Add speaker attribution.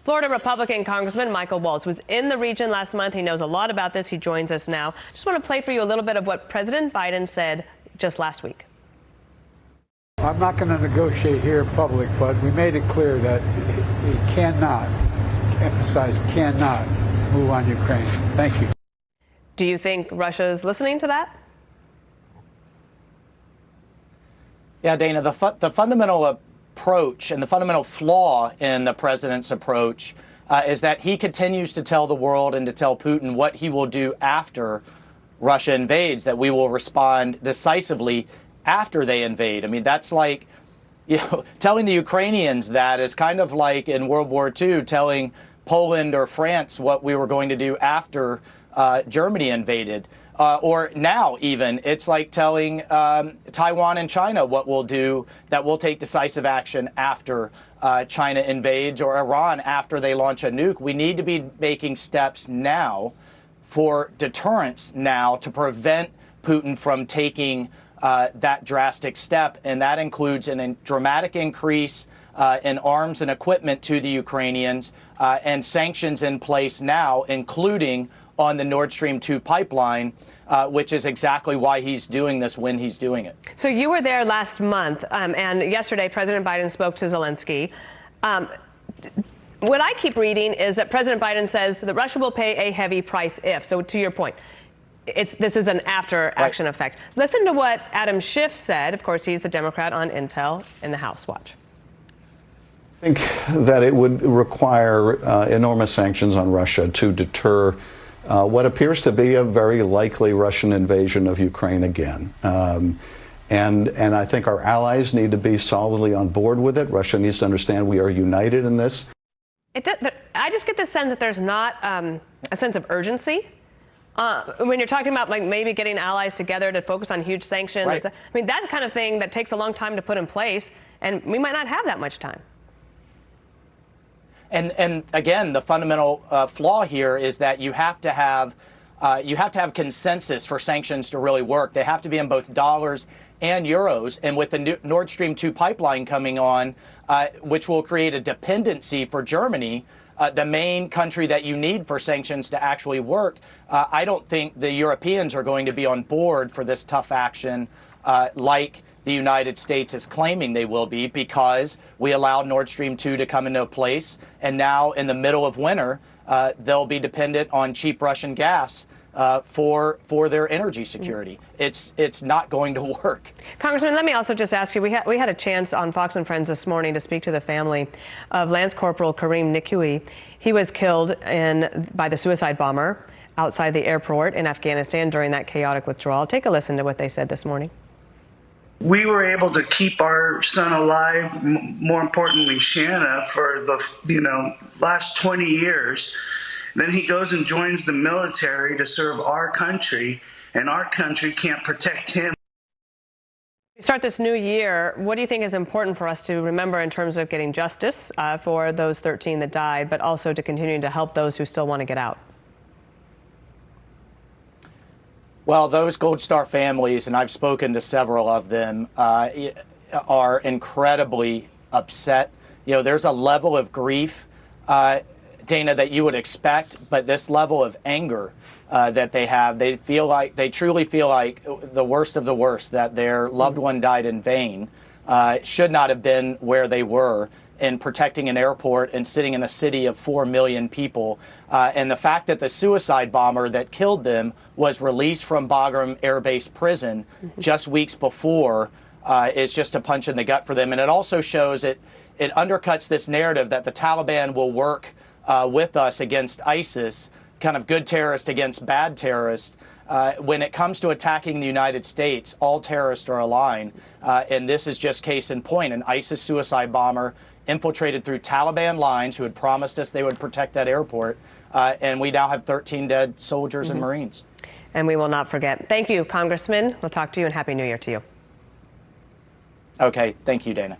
Speaker 1: Florida Republican Congressman Michael Waltz was in the region last month. He knows a lot about this. He joins us now. Just want to play for you a little bit of what President Biden said just last week.
Speaker 2: I'm not going to negotiate here in public, but we made it clear that he cannot, emphasize cannot, move on Ukraine. Thank you.
Speaker 1: Do you think Russia is listening to that?
Speaker 3: Yeah, Dana, the fundamental approach and the fundamental flaw in the president's approach is that he continues to tell the world and to tell Putin what he will do after Russia invades, that we will respond decisively after they invade. I mean, that's like, telling the Ukrainians that is kind of like in World War II telling Poland or France what we were going to do after Germany invaded. Or now even, it's like telling Taiwan and China what we'll do, that we'll take decisive action after China invades, or Iran after they launch a nuke. We need to be making steps now for deterrence now to prevent Putin from taking that drastic step. And that includes a dramatic increase in arms and equipment to the Ukrainians and sanctions in place now, including on the Nord Stream 2 pipeline, which is exactly why he's doing this when he's doing it.
Speaker 1: So you were there last month, and yesterday President Biden spoke to Zelensky. What I keep reading is that President Biden says that Russia will pay a heavy price if. So to your point, this is an after-action effect. Listen to what Adam Schiff said. Of course, he's the Democrat on Intel in the House. Watch.
Speaker 4: I think that it would require enormous sanctions on Russia to deter what appears to be a very likely Russian invasion of Ukraine again. And I think our allies need to be solidly on board with it. Russia needs to understand we are united in this.
Speaker 1: I just get the sense that there's not a sense of urgency. When you're talking about like maybe getting allies together to focus on huge sanctions,
Speaker 3: right.
Speaker 1: I mean, that's the kind of thing that takes a long time to put in place, and we might not have that much time.
Speaker 3: And again, the fundamental flaw here is that you have to have consensus for sanctions to really work. They have to be in both dollars and euros. And with the Nord Stream 2 pipeline coming on, which will create a dependency for Germany, the main country that you need for sanctions to actually work, I don't think the Europeans are going to be on board for this tough action like the United States is claiming they will be, because we allowed Nord Stream 2 to come into place, and now in the middle of winter, they'll be dependent on cheap Russian gas for their energy security. It's not going to work.
Speaker 1: Congressman, let me also just ask you, we had a chance on Fox and Friends this morning to speak to the family of Lance Corporal Kareem Nikui. He was killed by the suicide bomber outside the airport in Afghanistan during that chaotic withdrawal. Take a listen to what they said this morning.
Speaker 5: We were able to keep our son alive, more importantly, Shanna, for the last 20 years. Then he goes and joins the military to serve our country, and our country can't protect him.
Speaker 1: We start this new year. What do you think is important for us to remember in terms of getting justice for those 13 that died, but also to continue to help those who still want to get out?
Speaker 3: Well, those Gold Star families, and I've spoken to several of them, are incredibly upset. There's a level of grief, Dana, that you would expect, but this level of anger that they have, they truly feel like the worst of the worst, that their loved one died in vain, should not have been where they were in protecting an airport and sitting in a city of 4 million people. And the fact that the suicide bomber that killed them was released from Bagram Air Base prison just weeks before is just a punch in the gut for them. And it also shows it undercuts this narrative that the Taliban will work with us against ISIS, kind of good terrorist against bad terrorist. When it comes to attacking the United States, all terrorists are aligned. And this is just case in point. An ISIS suicide bomber infiltrated through Taliban lines who had promised us they would protect that airport. And we now have 13 dead soldiers and Marines.
Speaker 1: And we will not forget. Thank you, Congressman. We'll talk to you, and Happy New Year to you.
Speaker 3: Okay. Thank you, Dana.